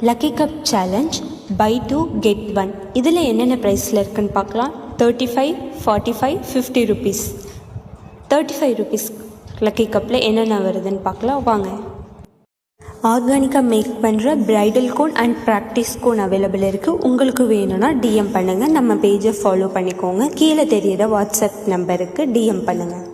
Lucky cup challenge buy two get one. இதில் என்னென்ன ப்ரைஸில் இருக்குதுன்னு பார்க்கலாம். 35, 45, 50 ருபீஸ். 35 ருபீஸ் லக்கி கப்பில் என்னென்ன வருதுன்னு பார்க்கலாம் வாங்க. ஆர்கானிக்காக மேக் பண்ணுற bridal cone and practice cone available இருக்குது. உங்களுக்கு வேணும்னா டிஎம் பண்ணுங்கள். நம்ம பேஜை ஃபாலோ பண்ணிக்கோங்க. கீழே தெரியிற வாட்ஸ்அப் நம்பருக்கு டிஎம் பண்ணுங்கள்.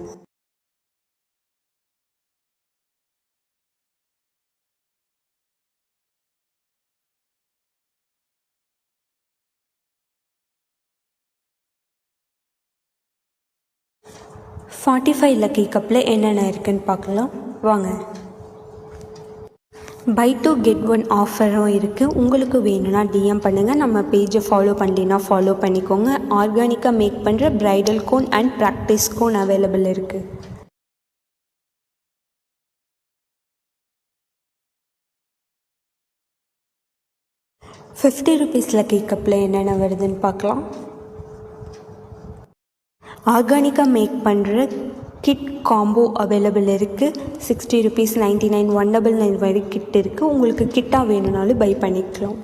$45 லக்கி கப்பில் என்னென்ன இருக்குதுன்னு பார்க்கலாம் வாங்க. பை டூ கெட் ஒன் ஆஃபரும் இருக்குது. உங்களுக்கு வேணும்னா டிஎம் பண்ணுங்கள். நம்ம பேஜை ஃபாலோ பண்ணலின்னா ஃபாலோ பண்ணிக்கோங்க. ஆர்கானிக்காக மேக் பண்ணுற bridal cone and practice cone available இருக்குது. $50 ருபீஸ் லக்கி கப்பில் என்னென்ன வருதுன்னு பார்க்கலாம். ஆர்கானிக்காக மேக் பண்ணுற கிட் காம்போ அவைலபிள் இருக்குது. $60 ருபீஸ், $99, $199 வரை கிட் இருக்குது. உங்களுக்கு கிட்டாக வேணும்னாலும் பை பண்ணிக்கலாம்.